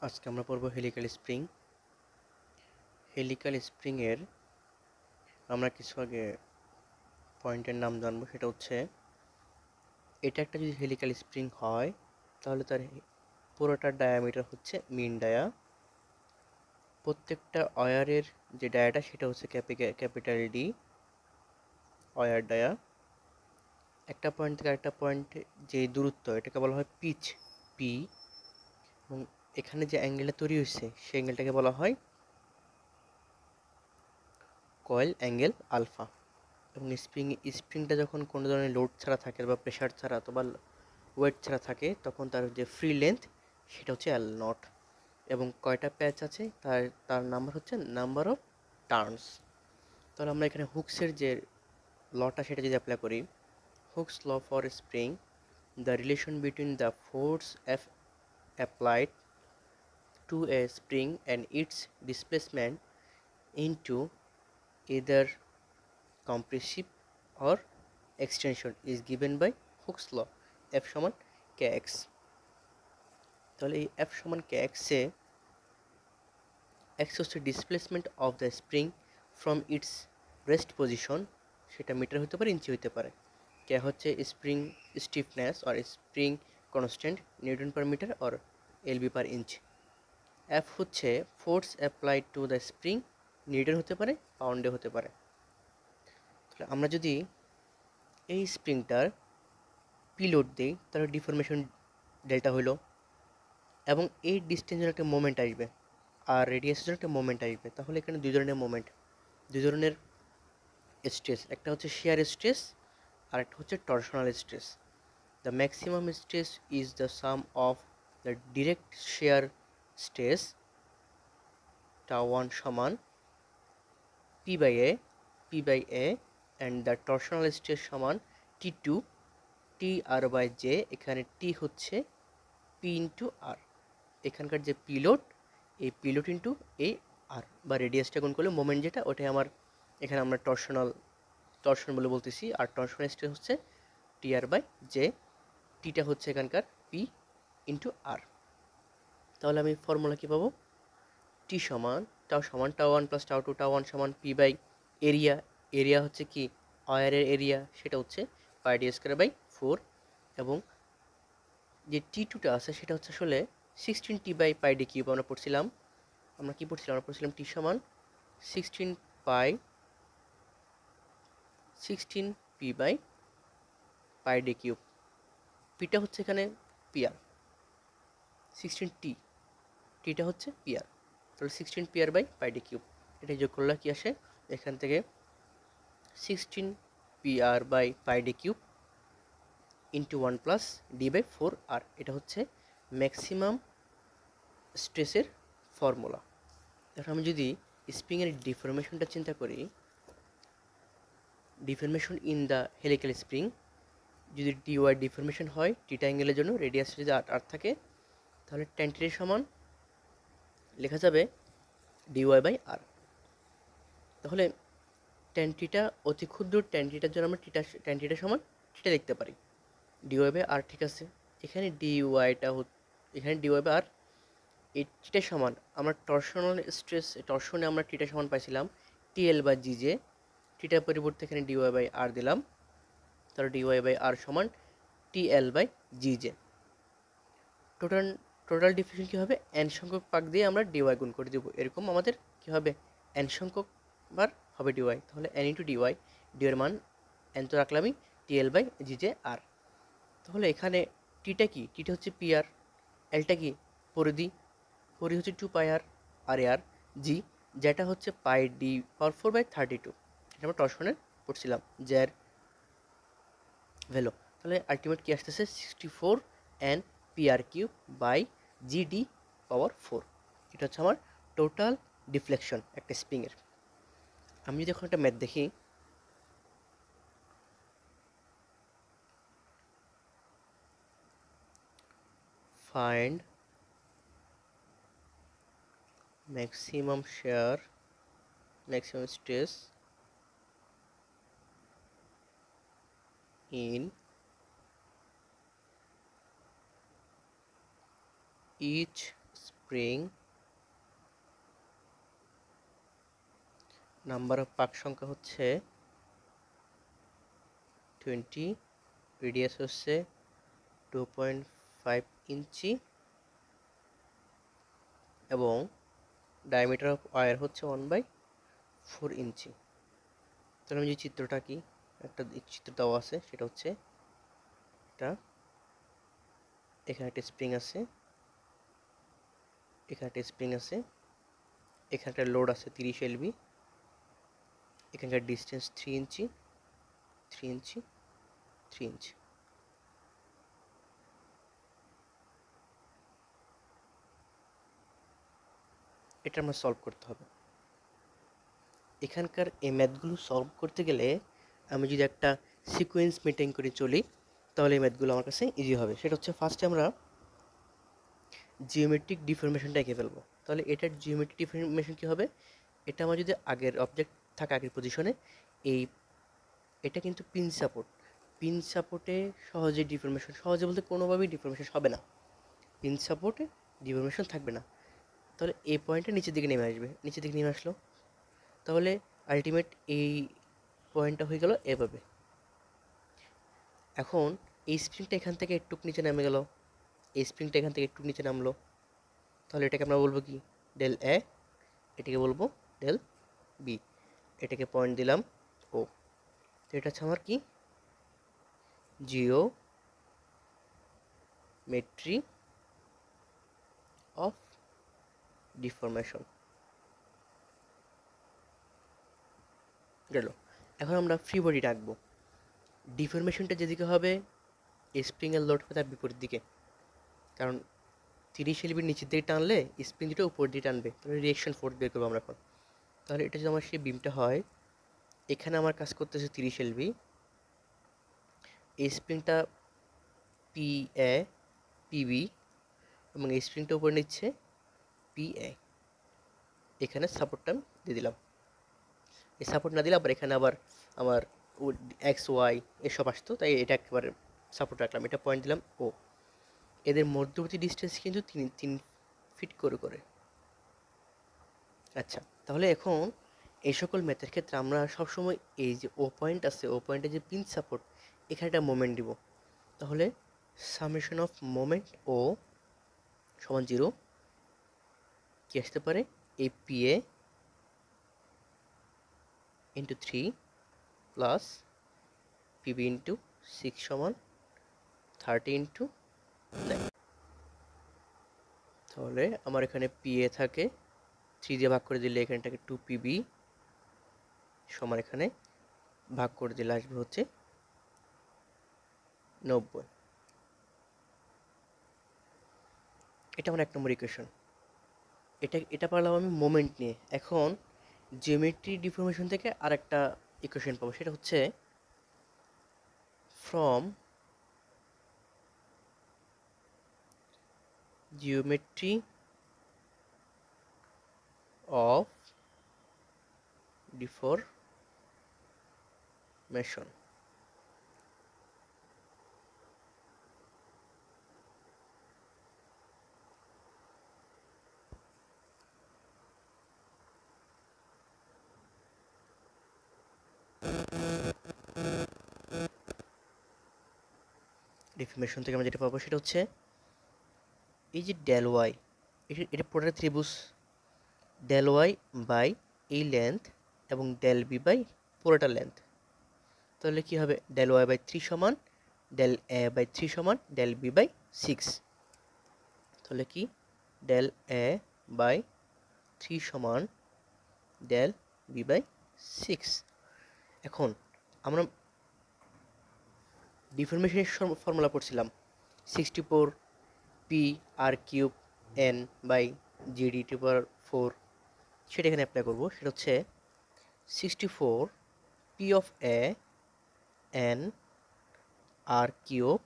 আজকে আমরা পড়ব হেলিক্যাল স্প্রিং। হেলিক্যাল স্প্রিংয়ের আমরা কিছু আগে পয়েন্টের নাম জানবো। সেটা হচ্ছে, এটা একটা যদি হেলিক্যাল স্প্রিং হয় তাহলে তার পুরোটার ডায়ামিটার হচ্ছে মিন ডায়া। প্রত্যেকটা ওয়্যারের যে ডায়াটা সেটা হচ্ছে ক্যাপিটাল ডি, ওয়্যার ডায়া। একটা পয়েন্ট থেকে আরেকটা পয়েন্টে যে দূরত্ব, এটাকে বলা হয় পিচ, পি। এবং এখানে যে অ্যাঙ্গেলটা তৈরি হয়েছে সেই অ্যাঙ্গেলটাকে বলা হয় কয়েল অ্যাঙ্গেল আলফা। এবং স্প্রিংটা যখন কোনো ধরনের লোড ছাড়া থাকে বা প্রেশার ছাড়া অথবা ওয়েট ছাড়া থাকে, তখন তার যে ফ্রি লেন্থ সেটা হচ্ছে এল নট। এবং কয়টা প্যাচ আছে তার তার নাম্বার হচ্ছে নাম্বার অফ টার্নস। তাহলে আমরা এখানে হুকসের যে লটা সেটা যদি অ্যাপ্লাই করি, Hooke's law for spring, the relation between the force F applied to a spring and its displacement into either compressive or extension is given by Hooke's law, F সমান kx। তাহলে এই F সমান kx এ x হচ্ছে displacement of the spring from its rest position, সেটা metre হতে পারে, inch হতে পারে। k হচ্ছে spring stiffness or spring constant, newton per metre or LB per inch. F হচ্ছে force applied to the spring, newton হতে পারে, পাউন্ডে হতে পারে। তাহলে আমরা যদি এই স্প্রিংটার পিলোড দেই তাহলে ডিফরমেশন ডেল্টা হইলো, এবং এই ডিস্টেন্সের একটা মোমেন্ট আসবে আর রেডিয়াসের একটা মোমেন্ট আসবে। তাহলে এখানে দুই ধরনের মোমেন্ট, দুই ধরনের স্ট্রেস, একটা হচ্ছে শিয়ার স্ট্রেস আর একটা হচ্ছে torsional stress. The maximum stress is the sum of the direct shear stress tau one সমান P by A and the torsional stress সমান T2 T/R/J। এখানে টি হচ্ছে পি ইন্টু আর, এখানকার যে পিলোড, এই পিলোড ইন্টু এ আর বা রেডিয়াসটা গুণ করলে মোমেন্ট যেটা, ওটাই আমার এখানে আমরা টর্শন বলে বলতেছি। আর টর্শন স্ট্রেস হচ্ছে T/R/J, টিটা হচ্ছে এখানকার পি ইন্টু আর। তাহলে আমি ফর্মুলা কী পাবো? টি সমান tau one plus tau two, tau one সমান পি বাই এরিয়া। এরিয়া হচ্ছে কি ওয়্যারের এরিয়া, সেটা হচ্ছে পাই ডি স্কোয়ার বাই 4। এবং যে টি টুটা আছে সেটা হচ্ছে আসলে 16 বাই পাই ডি কিউব। আমরা পড়ছিলাম আমরা পড়ছিলাম টি সমান 16 P by pi D cube. পিটা হচ্ছে এখানে পিআর, 16 টিটা হচ্ছে পিআর। তাহলে 16 PR by pi D cube, এটা যোগ করলে কি আসে? এখান থেকে 16 PR by pi D cube into 1 plus D by 4 R, এটা হচ্ছে ম্যাক্সিমাম স্ট্রেসের ফর্মুলা। এখন আমি যদি স্প্রিংয়ের ডিফরমেশনটা চিন্তা করি, deformation in the helical spring, যদি ডিওয়াই ডিফরমেশন হয় টিটা অ্যাঙ্গেলের জন্য, রেডিয়াস যদি আর থাকে, তাহলে ট্যান টির সমান লেখা যাবে ডিওয়াই বাই আর। তাহলে ট্যান টিটা অতি ক্ষুদ্র, ট্যান টিটার জন্য আমরা ট্যান টিটা সমান টিটা লিখতে পারি। ডিওয়াই বাই আর ঠিক আছে, এখানে ডিওয়াই বাই আর, এই টিটা সমান আমরা টর্শনে আমরা টিটা সমান পাইছিলাম টিএল বা জিজে। টিটার পরিবর্তে এখানে ডিওয়াই বাই আর দিলাম, তাহলে ডিওয়াই বাই আর সমান TL by GJ. Total total diffusion কী হবে? এন সংখ্যক পাক দিয়ে আমরা ডিওয়াই গুণ করে দেবো, এরকম আমাদের কী হবে? এন সংখ্যক বার হবে ডিওয়াই। তাহলে এন ইন্টু ডিওয়াই, ডিওয়ার মান এন তো রাখলামই, টিএল বাই জিজে আর। তাহলে এখানে টিটা কি? টিটা হচ্ছে পিআর, এলটা কি? পরিধি, পরিধি হচ্ছে 2 পাই আর এ আর জি, যেটা হচ্ছে পাই ডি পাওয়ার 4/32। এটা আমরা টর্শনে পড়ছিলাম যার ভ্যালু। তাহলে আলটিমেট কি আসতেছে? 64 N PR cube by GD power 4। এটা হচ্ছে আমার টোটাল ডিফ্লেকশন একটা স্প্রিংয়ের। আমি যদি এখন একটা ম্যাথ দেখি, find maximum stress in each spring, number of পাক সংখ্যা হচ্ছে 20, রেডিয়াস হচ্ছে 2.5 ইঞ্চি এবং ডায়ামিটার অফ ওয়্যার হচ্ছে 1/4 ইঞ্চি। তাহলে আমি যে চিত্রটা কি একটা চিত্র দেওয়া আছে সেটা হচ্ছে এটা, এখানে একটা স্প্রিং আছে, এখানে একটা স্প্রিং আছে, এখানে একটা লোড আছে 30 এলবি, এখানকার ডিস্টেন্স 3 ইঞ্চি, 3 ইঞ্চি, 3 ইঞ্চি। এটা আমরা সলভ করতে হবে। এখানকার এই ম্যাথগুলো সলভ করতে গেলে আমি যদি একটা সিকোয়েন্স মেনটেন করে চলি তাহলে এই ম্যাথগুলো আমার কাছে ইজি হবে। সেটা হচ্ছে ফার্স্টে আমরা জিওমেট্রিক ডিফরমেশনটা এঁকে ফেলবো। তাহলে এটার জিওমেট্রিক ডিফরমেশন কী হবে, এটা আমার যদি আগের অবজেক্ট থাকে আগের পজিশনে, এই এটা কিন্তু পিন সাপোর্ট, পিন সাপোর্টে সহজে ডিফরমেশন, সহজে বলতে কোনোভাবেই ডিফরমেশন হবে না, পিন সাপোর্টে ডিফরমেশন থাকবে না। তাহলে এই পয়েন্টটা নিচের দিকে নেমে আসবে, নিচের দিকে নেমে আসলো, তাহলে আলটিমেট এই পয়েন্টটা হয়ে গেল এভাবে। এখন এই স্প্রিংটা এখান থেকে একটু নিচে নেমে গেল, এই স্প্রিংটা এখান থেকে একটু নিচে নামলো, তাহলে এটাকে আমরা বলবো কি ডেল এ, এটাকে বলবো ডেল বি, এটাকে পয়েন্ট দিলাম ও। তো এটা হচ্ছে আমার কি জিওমেট্রি অফ ডিফরমেশন গেল। এখন আমরা ফ্রি বডিটা আঁকবো। ডিফরমেশনটা যেদিকে হবে স্প্রিংয়ের লোড হবে তার বিপরীত দিকে, কারণ 30 এলবির নিচের দিকে টানলে স্প্রিং দুটো উপর দিয়ে টানবে, তাহলে রিয়েকশন ফোর্স বের করবো আমরা এখন। তাহলে এটা যদি আমার সেই বিমটা হয়, এখানে আমার কাজ করতেছে 30 এলবি, এই স্প্রিংটা পি এ পিবি এবং এই স্প্রিংটা উপরে নিচ্ছে পি এ, এখানে সাপোর্টটা দিয়ে দিলাম। এই সাপোর্ট না দিলে আবার এখানে আবার আমার এক্স ওয়াই এসব আসতো, তাই এটা একেবারে সাপোর্ট রাখলাম, এটা পয়েন্ট দিলাম ও। এদের মধ্যবর্তী ডিস্টেন্স কিন্তু 3 ফিট করে করে। আচ্ছা, তাহলে এখন এই সকল ম্যাথের ক্ষেত্রে আমরা সবসময় এই যে ও পয়েন্ট আছে, ও পয়েন্টে যে পিন সাপোর্ট, এখানে একটা মোমেন্ট দিব। তাহলে সামেশন অফ মোমেন্ট ও সমান 0 কি আসতে পারে, এই P A into 3 plus PB into 6 সমান 30 ইন্টু 9। তাহলে আমার এখানে পি এ থাকে, 3 দিয়ে ভাগ করে দিলে এখানটাকে 2 পিবি সমান এখানে ভাগ করে দিলে আসবে হচ্ছে 90। এটা আমার 1 নম্বর ইকুয়েশন। এটা পারলাম আমি মোমেন্ট নিয়ে। এখন জিওমেট্রি ডিফরমেশন থেকে আরেকটা ইকুয়েশন পাবো, সেটা হচ্ছে from geometry of deformation. Deformation থেকে আমরা যেটা পাবো সেটা হচ্ছে এই যে ডেল ওয়াই, এটা পুরোটা ত্রিভুজ, ডেল ওয়াই বাই এই লেন্থ এবং ডেল বি বাই পুরোটা লেন্থ। তাহলে কি হবে, ডেল ওয়াই বাই 3 সমান ডেল এ বাই 3 সমান ডেল বি বাই 6। তাহলে কি ডেল এ বাই 3 সমান ডেল বি বাই 6। এখন আমরা ডিফরমেশনের ফর্মুলা পড়ছিলাম 64 P R cube N by GD to power 4, সেটা এখানে অ্যাপ্লাই করবো। সেটা হচ্ছে 64 P of A N R cube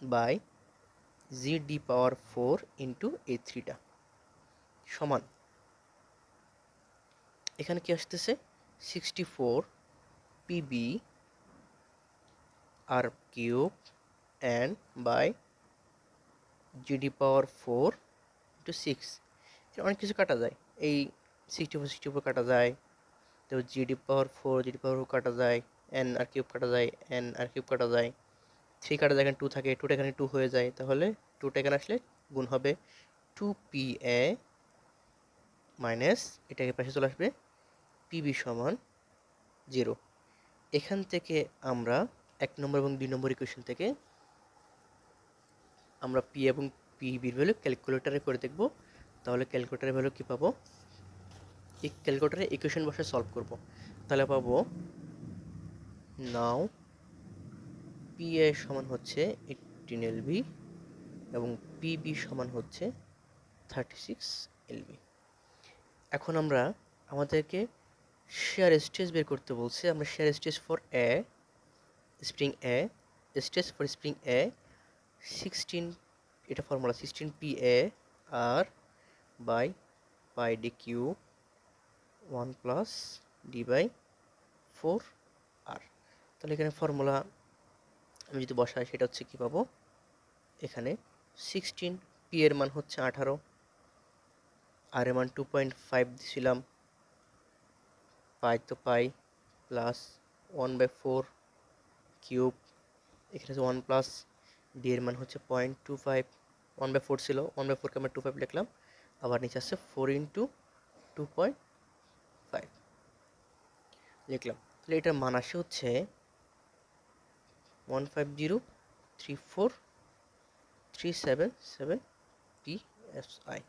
by GD power 4 into এই 3টা সমান, এখানে কি আসতেছে 64 PB R cube N by GD power 4 into 6, অনেক কিছু কাটা যায়। এই 64 কাটা যায়, তো জি ডি পাওয়ার 4 কাটা যায়, এন আর কিউব কাটা যায়, এন আর কিউব কাটা যায়, 3 কাটা যায়, এখানে 2 থাকে, 2টা এখানে 2 হয়ে যায়, তাহলে 2টা এখানে আসলে গুণ হবে 2pa মাইনাস এটাকে পাশে চলে আসবে পিবি সমান 0। এখান থেকে আমরা 1 নম্বর এবং 2 নম্বর ইকুয়েশন থেকে আমরা পি এবং পিবির ভ্যালু ক্যালকুলেটরে করে দেখব। তাহলে ক্যালকুলেটরের ভ্যালু কী পাবো, এই ক্যালকুলেটরে ইকুয়েশন বসে সলভ করব। তাহলে পাবো নাও পিএ সমান হচ্ছে 18 এলবি এবং পিবি সমান হচ্ছে 36 এলবি। এখন আমরা আমাদেরকে শেয়ার স্ট্রেস বের করতে বলছে। আমরা shear stress for a spring A, stress for spring A 16, এটা formula 16 pa R by pi D Q 1 plus D by 4 R. তাহলে এখানে ফর্মুলা আমি যদি বসাই সেটা হচ্ছে কি পাবো, এখানে 16 এর মান হচ্ছে 18, আর এর মান 2.5 দিছিলাম, পাই তো পাই প্লাস 1/4 কিউব, এখানে হচ্ছে 1 প্লাস ডি এর মান হচ্ছে 0.25, 1/4 ছিল, 1/4কে আমরা 25 লিখলাম, আবার নিচে আসছে 4 ইন্টু 2.5 লিখলাম। তাহলে এটার মান আসে হচ্ছে 1503437 psi।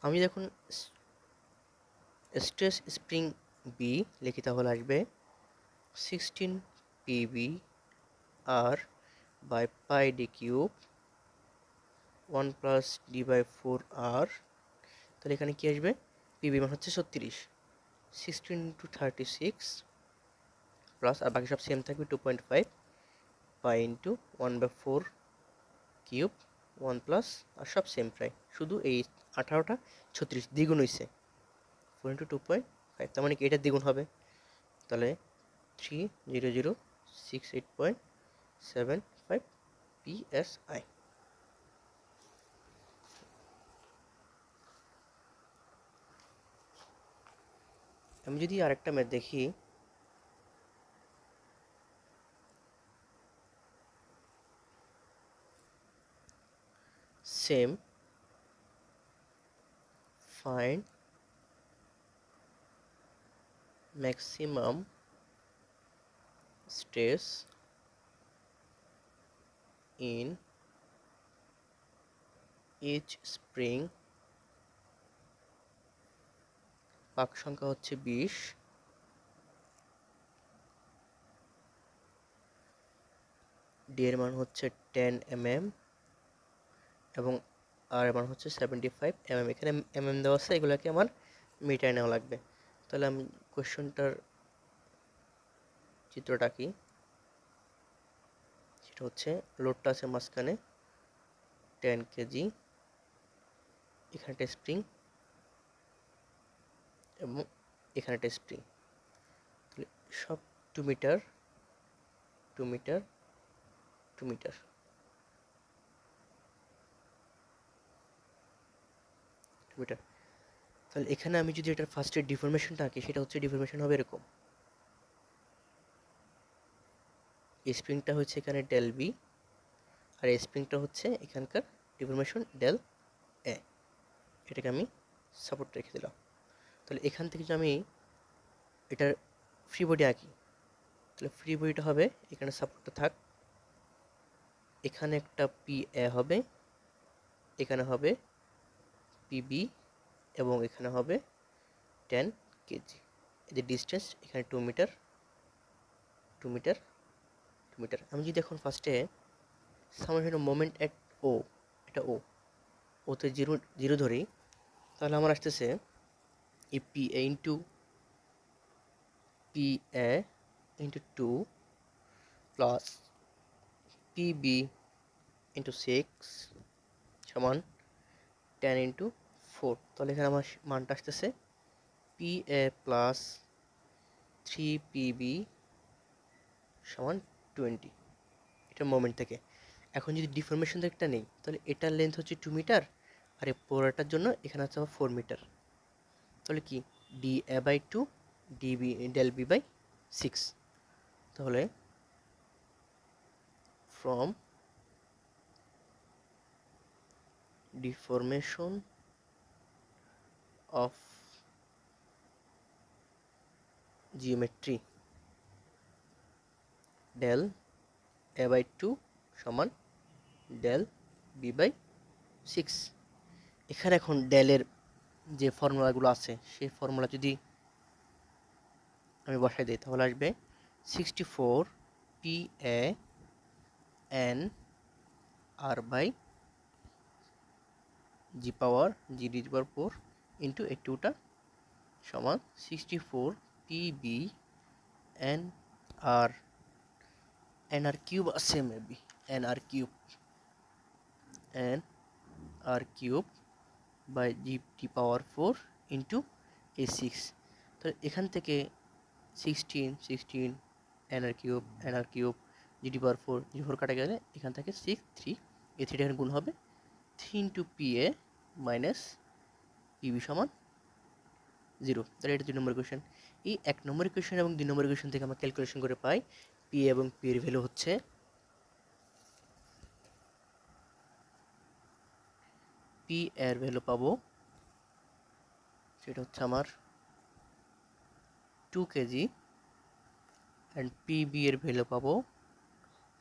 আমি যখন স্ট্রেস স্প্রিং বি লিখি তাহলে আসবে 16 pb R by pi D cube 1 plus D by 4 R. তাহলে এখানে কি আসবে, পিবি মান হচ্ছে 36, 16 ইন্টু 36 প্লাস, আর বাকি সব সেম থাকবে 2.5 পাই ইন্টু 1/4 কিউব 1 প্লাস, আর সব সেম প্রায়, শুধু এই 18টা 36 দ্বিগুণ হয়েছে 4 ইন্টু 2.5, তার মানে কি এটা দ্বিগুণ হবে। তাহলে 30068.75 psi। আমি যদি আরেকটা ম্যাথ দেখি, same, find maximum stress in each spring, পাক সংখ্যা হচ্ছে 20, ডি এর মান হচ্ছে 10 mm এবং আর এর মান হচ্ছে 75 mm। এখানে mm দেওয়া আছে, এগুলোকে আমার মিটার নেওয়া লাগবে। তাহলে আমি কোয়েশ্চনটার চিত্রটা কি, সেটা হচ্ছে লোডটা আছে মাঝখানে 10 কেজি, এখানে একটা স্প্রিং এবং এখানে একটা স্প্রিং, তাহলে সব 2 মিটার 2 মিটার 2 মিটার 2 মিটার। তাহলে এখানে আমি যদি এটার ফার্স্টের ডিফরমেশনটা আঁকি, সেটা হচ্ছে ডিফরমেশন হবে এরকম, স্প্রিংটা হচ্ছে এখানে ডেল বি আর স্প্রিংটা হচ্ছে এখানকার ডিফরমেশন ডেল এ। এটাকে আমি সাপোর্ট রেখে দিলাম। তাহলে এখান থেকে যদি আমি এটার ফ্রি বডি আঁকি, তাহলে ফ্রি বডিটা হবে, এখানে সাপোর্টটা থাক, এখানে একটা পি এ হবে, এখানে হবে পিবি এবং এখানে হবে 10 কেজি। এদের ডিস্টেন্স এখানে 2 মিটার 2 মিটার 2 মিটার। আমি যদি এখন ফার্স্টে সামনে মোমেন্ট অ্যাট ও, এটা ওতে জিরো জিরো ধরি, তাহলে আমার আসতেছে এই P A into P A into 2 plus PB into 6 সমান 10 ইন্টু 4। তাহলে এখানে আমার মানটা আসতেছে পি এ প্লাস 3 পিবি সমান 20, এটা মোমেন্ট থেকে। এখন যদি ডিফরমেশন দিকটা নেই, তাহলে এটার লেন্থ হচ্ছে 2 মিটার আর এই পুরোটার জন্য এখানে হচ্ছে আমার 4 মিটার। তাহলে কি D A by 2 DB del B by 6। তাহলে from deformation of geometry del A by 2 সমান ডেল বি বাই 6। এখানে এখন ডেলের যে ফর্মুলাগুলো আছে সেই ফর্মুলা যদি আমি বসাই দিই তাহলে আসবে 64 P A N R by G power G D power 4 into এই টুটা সমান 64 P B N R N R cube আছে maybe N R cube by G T power 4 into এই 6। তো এখান থেকে 16 এন আর কিউব জি টি পাওয়ার 4 জি 4 কাটা গেলে এখান থেকে 6 3 এই 3টা এখানে গুণ হবে 3 into P A minus PB সমান 0। তাহলে এটা 2 নম্বর কোয়েশ্চেন। এই 1 নম্বর কোয়েশ্চেন এবং 2 নম্বর কোয়েশ্চেন থেকে আমরা ক্যালকুলেশন করে পাই পি এবং পি এর ভ্যালু হচ্ছে পি এর ভ্যালু পাবো সেটা হচ্ছে আমার 2 কেজি অ্যান্ড পিবি এর ভ্যালু পাবো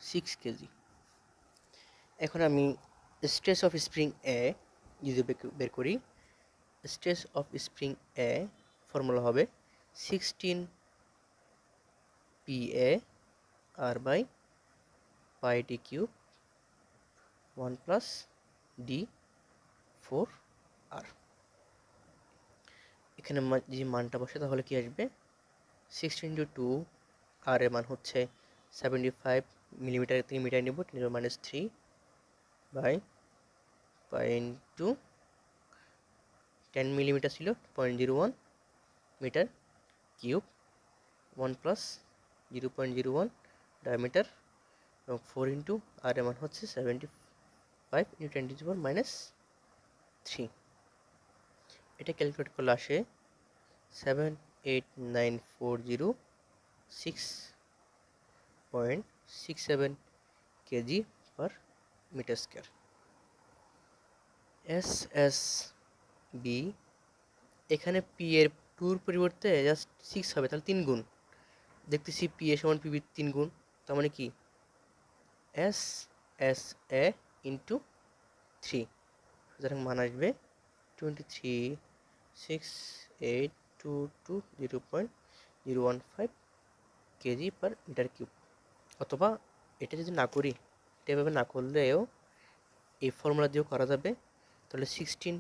6 কেজি। এখন আমি স্ট্রেস অফ স্প্রিং এ যদি বের করি, স্ট্রেস অফ স্প্রিং এ ফর্মুলা হবে 16 P A R by pi D cube 1 plus D 4 R. এখানে যে মানটা বসে তাহলে কি আসবে 16 ইন্টু 2 আর এর মান হচ্ছে 75 মিলিমিটার, 3 মিটার নিব 10 - 3 বাই পাই ইন্টু 10 মিলিমিটার ছিল 0.01 মিটার কিউব 1 প্লাস 0.01 ডায়ামিটার এবং 4 ইন্টু আর এর মান হচ্ছে 75 ইন্টু 10⁻³ এটা ক্যালকুলেট করলে আসে 78940 KG per metre square. S S B এখানে পি এর 2 পরিবর্তে জাস্ট 6 হবে, তাহলে 3 গুণ দেখতেছি পি এ সমান পিবি 3 গুণ, তার মানে কি এস এস এ ইন্টু 3। সুতরাং মান আসবে 23,68220.015 কেজি পার মিটার কিউব। অথবা এটা যদি না করি, এটা এভাবে না করলেও এই ফর্মুলা দিয়েও করা যাবে। তাহলে 16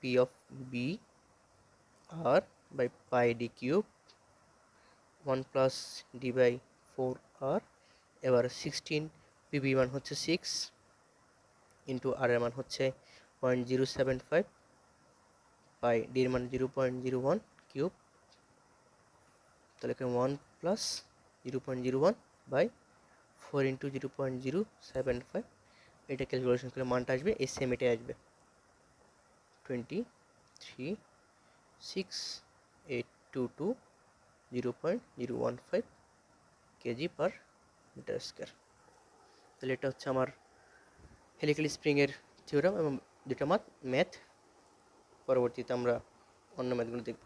P of B R by pi D cube 1 plus D by 4 R. এবার 16 পিবি মান হচ্ছে 6 ইন্টু আর এর মান হচ্ছে 0.075 পাই ডি এর মান 0.01 কিউব। তাহলে এখানে 1 প্লাস 0.01 বাই 4 ইন্টু 0.075। এটা ক্যালকুলেশন করলে মানটা আসবে এই সেম এটাই আসবে 23,68220.015 কেজি পার মিটার স্কোয়ার। তাহলে এটা হচ্ছে আমার হেলিক্যাল স্প্রিংয়ের থিওরাম এবং দুটো ম্যাথ। পরবর্তীতে আমরা অন্য ম্যাথগুলো দেখব।